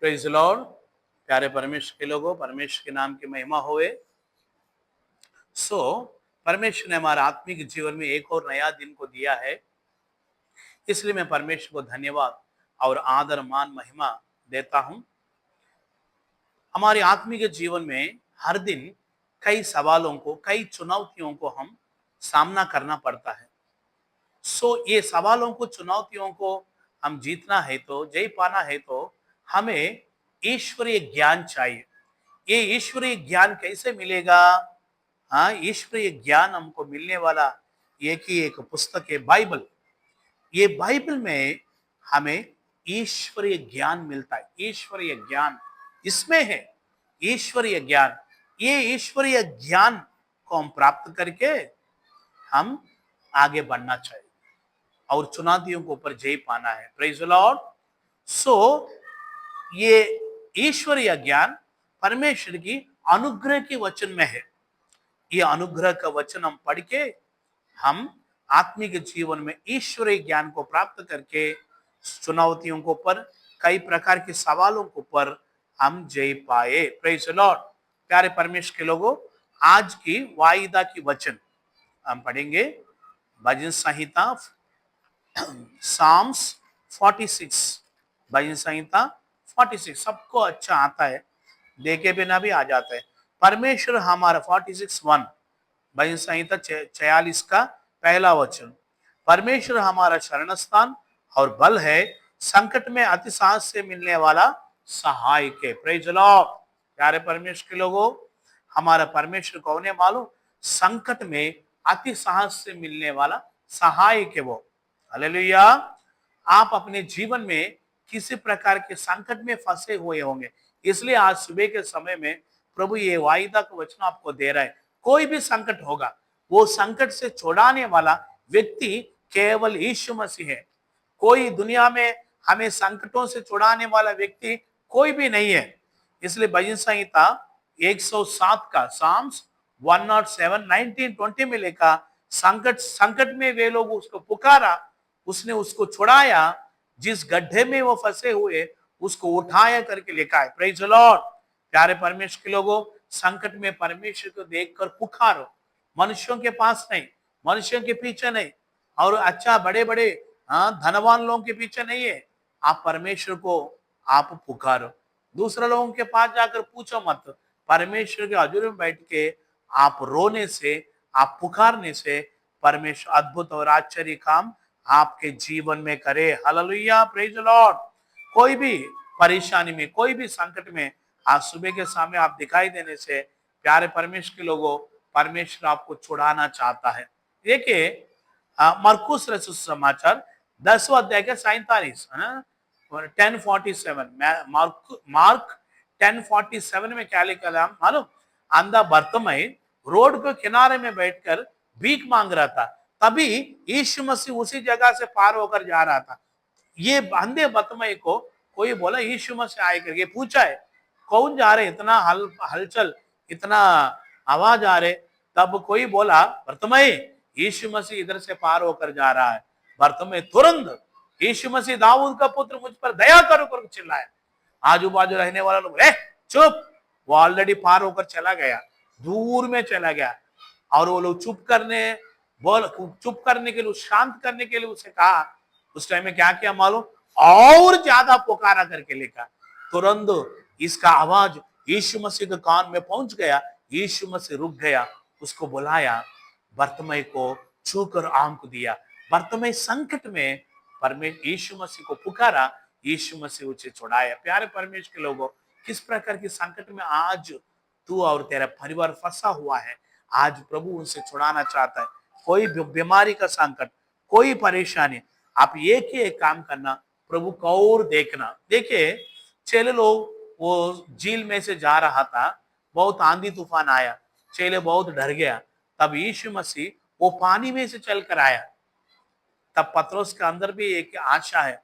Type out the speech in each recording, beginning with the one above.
Praise the Lord. प्यारे परमेश्वर के लोगों, परमेश्वर के नाम की महिमा होवे। परमेश्वर ने हमारे आत्मिक जीवन में एक और नया दिन को दिया है, इसलिए मैं परमेश्वर को धन्यवाद और आदर मान महिमा देता हूं। हमारे आत्मिक जीवन में हर दिन कई सवालों को, कई चुनौतियों को हम सामना करना पड़ता है। ये सवालों को, चुनौतियों को हम जीतना है तो, जय पाना है तो हमें ईश्वरीय ज्ञान चाहिए। ये ईश्वरीय ज्ञान कैसे मिलेगा? हाँ, ईश्वरीय ज्ञान हमको मिलने वाला एक ही एक पुस्तक है, बाइबल। ये बाइबल में हमें ईश्वरीय ज्ञान मिलता है। ईश्वरीय ज्ञान इसमें है, ईश्वरीय ज्ञान। ये ईश्वरीय ज्ञान को हम प्राप्त करके हम आगे बढ़ना चाहिए और चुनौतियों के ऊपर जय पाना है। Praise the Lord. ये ईश्वरीय ज्ञान परमेश्वर की अनुग्रह के वचन में है। ये अनुग्रह का वचन हम पढ़ के हम आत्मिक जीवन में ईश्वरीय ज्ञान को प्राप्त करके चुनौतियों को ऊपर, कई प्रकार के सवालों के ऊपर हम जय पाए। Praise the Lord. प्यारे परमेश्वर के लोगों, आज की वायदा की वचन हम पढ़ेंगे। भजन संहिता साम्स 46, भजन संहिता 46 सबको अच्छा आता है, देखे बिना भी आ जाता है। परमेश्वर हमारा 46:1, भजन संहिता 46 का पहला वचन। परमेश्वर हमारा शरण स्थान और बल है, संकट में अति साहस से मिलने वाला सहायक है। Praise the Lord. प्यारे परमेश्वर के लोगों, हमारा परमेश्वर कौन है मालूम? संकट में अति साहस से मिलने वाला सहायक है वो। हालेलुया। आप अपने जीवन में किसी प्रकार के संकट में फंसे हुए होंगे, इसलिए आज सुबह के समय में प्रभु ये वायदा का वचन आपको दे रहा है। कोई भी संकट होगा, वो संकट से छुड़ाने वाला व्यक्ति केवल यीशु मसीह है। कोई दुनिया में हमें संकटों से छुड़ाने वाला व्यक्ति कोई भी नहीं है। इसलिए भजन संहिता 107 का साम्स 107, 19, 20 में लिखा, संकट में वे लोग उसको पुकारा, उसने उसको छुड़ाया, जिस गड्ढे में वो फंसे हुए उसको उठाया करके लिखा है। Praise the Lord. प्यारे परमेश्वर के लोगों, संकट में परमेश्वर को देखकर पुकारो, मनुष्यों के पास नहीं, मनुष्यों के पीछे नहीं, और अच्छा बड़े बड़े धनवान लोगों के पीछे नहीं है। आप परमेश्वर को आप पुकारो, दूसरे लोगों के पास जाकर पूछो मत। परमेश्वर के हजूर में बैठ के आप रोने से, आप पुकारने से परमेश्वर अद्भुत और आश्चर्य काम आपके जीवन में करे। हालेलुया। Praise the Lord. कोई भी परेशानी में, कोई भी संकट में आज सुबह के सामने आप दिखाई देने से, प्यारे परमेश्वर के लोगों, परमेश्वर आपको छुड़ाना चाहता है। देखिए मरकुस रचित समाचार 10वां अध्याय के 47 है ना, 10:47, मार्क 10:47 में क्या लिखा है मालूम? अंधा बर्तिमई रोड के किनारे में बैठकर भीख मांग रहा था, तभी यीशु मसीह उसी जगह से पार होकर जा रहा था। ये अंधे बर्तिमई को कोई बोला यीशु मसीह आए करके पूछा है, कौन जा रहे, इतना हलचल, इतना आवाज आ रहे। तब कोई बोला, बर्तिमई यीशु मसीह इधर से पार होकर जा रहा है। बर्तिमई तुरंत, यीशु मसीह दाऊद का पुत्र मुझ पर दया करो कर चिल्लाया। आजू बाजू रहने वाला लोग, चुप, वो ऑलरेडी पार होकर चला गया, दूर में चला गया। और वो लोग चुप करने के लिए, शांत करने के लिए उसे कहा। उस टाइम में क्या किया मालूम? और ज्यादा पुकारा करके लिखा। तुरंत इसका आवाज यीशु मसीह के कान में पहुंच गया। यीशु मसीह रुक गया, उसको बुलाया, बर्तिमई को छूकर आंख दिया। बर्तिमई संकट में परमेश्वर यीशु मसीह को पुकारा, यीशु मसीह उसे छुड़ाया। प्यारे परमेश्वर के लोगों, किस प्रकार के संकट में आज तू और तेरा परिवार फंसा हुआ है, आज प्रभु उनसे छुड़ाना चाहता है। कोई बीमारी का संकट, कोई परेशानी, आप एक ही एक काम करना, प्रभु को और देखना। देखिए चेले लोग, वो झील में से जा रहा था, बहुत आंधी तूफान आया, चेले बहुत डर गया। तब यीशु मसीह वो पानी में से चल कर आया। तब पतरस के अंदर भी एक आशा है,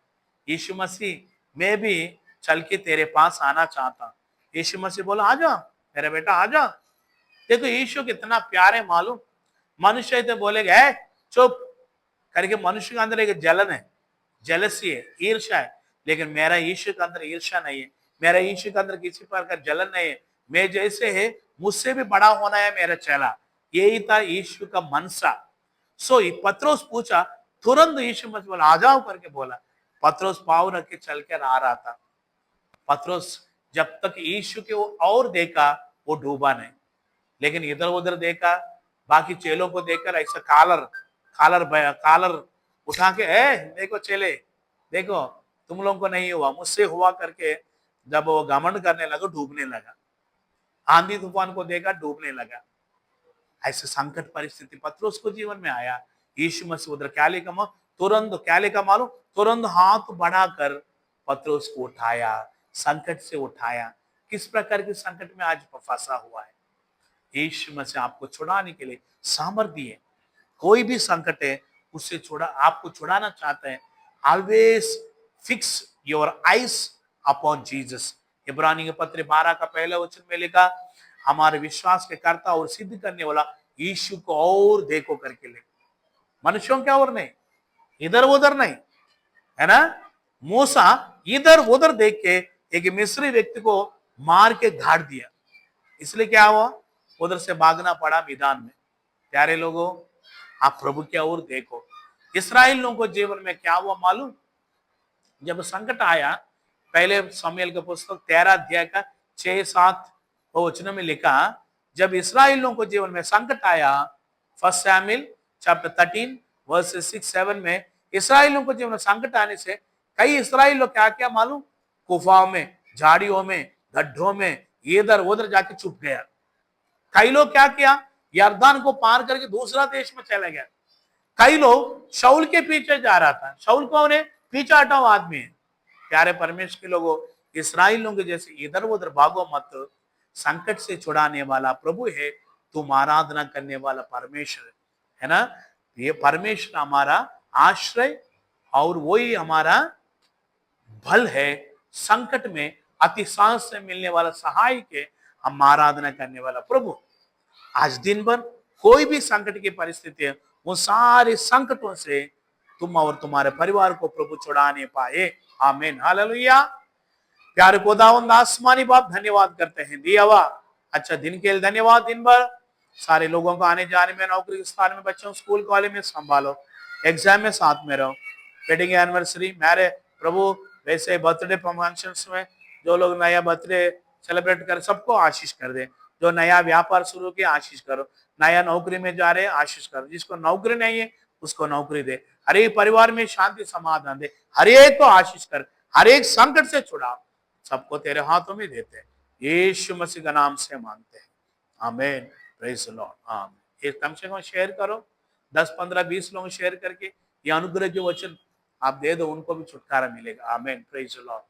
यीशु मसीह मैं भी चल के तेरे पास आना चाहता। यीशु मसीह बोला, आजा मेरा बेटा आजा। देखो यीशु कितना प्यारे मालूम। मनुष्य तो बोलेगा चुप करके, मनुष्य के अंदर एक जलन है, जेलसी है, ईर्ष्या है, लेकिन मेरा यीशु के अंदर ईर्ष्या नहीं है। मेरा यीशु के अंदर किसी प्रकार जलन नहीं है, मैं जैसे है मुझसे भी बड़ा होना है मेरा चेला। यही था यीशु का मनसा। सो पत्रोस पूछा, तुरंत यीशु मसीह बोला आ जाओ करके बोला। पत्रोस पाँव रख के चल कर आ रहा था। पत्रोस जब तक यीशु के और देखा वो डूबा नहीं, लेकिन इधर उधर देखा, बाकी चेलों को देखकर ऐसा कालर कालर कालर उठा के, देखो चेले, देखो तुम लोगों को नहीं हुआ, मुझसे हुआ करके जब वो घमंड करने लगा, डूबने लगा। आंधी तूफान को देखा, डूबने लगा। ऐसे संकट परिस्थिति पत्रोस को जीवन में आया। यीशु मसीह उधर क्या लिखा, तुरंत क्या लिखा मालूम, तुरंत हाथ बढ़ाकर पत्रोस को उठाया, संकट से उठाया। किस प्रकार के संकट में आज फंसा हुआ है, यीशु मसीह आपको छुड़ाने के लिए सामर्थ्य है। कोई भी संकट है उससे आपको छुड़ाना चाहते हैं। Always fix your eyes upon Jesus. इब्रानी के पत्र 12 का पहला वचन में लिखा, हमारे विश्वास के कर्ता और सिद्ध करने वाला यीशु को और देखो करके ले, मनुष्यों के और नहीं, इधर उधर नहीं, है ना। मूसा इधर उधर देख के एक मिस्री व्यक्ति को मार के गाड़ दिया, इसलिए क्या हुआ, उधर से भागना पड़ा मैदान में। प्यारे लोगों, आप प्रभु की ओर देखो। इस्राएल लोगों को जीवन में क्या हुआ मालूम, जब संकट आया, पहले शमूएल के पुस्तक 13 अध्याय का 6-7 वचन में लिखा, जब इस्राएल लोगों को जीवन में संकट आया, फर्स्ट शमूएल चैप्टर 13 वर्सेस 6-7 में, इस्राएलियों को जीवन में संकट आने से कई इस्राएल लोग क्या क्या मालूम, गुफाओं में, झाड़ियों में, गड्ढों में, इधर उधर जाके छुप गया। कई लोग क्या किया, यरदान को पार करके दूसरा देश में चले गया। कई लोग शाऊल के पीछे जा रहा था। शाऊल कौन है, पीछे हटाओ आदमी है। प्यारे परमेश्वर के लोगों, इस्राएलियों के जैसे इधर उधर भागो मत। संकट से छुड़ाने वाला प्रभु है, तुम आराधना करने वाला परमेश्वर है ना। ये परमेश्वर हमारा आश्रय और वही हमारा बल है। संकट में अति सांस से मिलने वाला सहाय के हम आराधना करने वाला प्रभु। आज दिन भर कोई भी संकट की परिस्थिति है, वो सारे संकटों से तुम और तुम्हारे परिवार को प्रभु छुड़ाने पाए। आमीन, हालेलुया। प्यारे खुदावंद आसमानी बाप, धन्यवाद करते हैं दिया हुआ अच्छा दिन के लिए धन्यवाद। दिन भर सारे लोगों को आने जाने में, नौकरी के स्थान में, बच्चों स्कूल कॉलेज में संभालो, एग्जाम में साथ में रहो, वेडिंग एनिवर्सरी, मैरिज प्रभु, वैसे बर्थडे फंक्शंस में जो लोग नया बर्थडे सेलिब्रेट कर, सबको आशीष कर दे। जो नया व्यापार शुरू किया आशीष करो, नया नौकरी में जा रहे आशीष करो, जिसको नौकरी नहीं है उसको नौकरी दे, हर एक परिवार में शांति समाधान दे, हर एक को आशीष कर, हर एक संकट से छुड़ा, सबको तेरे हाथों में देते हैं, यीशु मसीह का नाम से मांगते हैं, आमीन। Praise the Lord. आमीन। एक कम से कम शेयर करो, 10, 15, 20 लोग शेयर करके ये अनुग्रह के वचन आप दे दो, उनको भी छुटकारा मिलेगा। आमीन। Praise the Lord.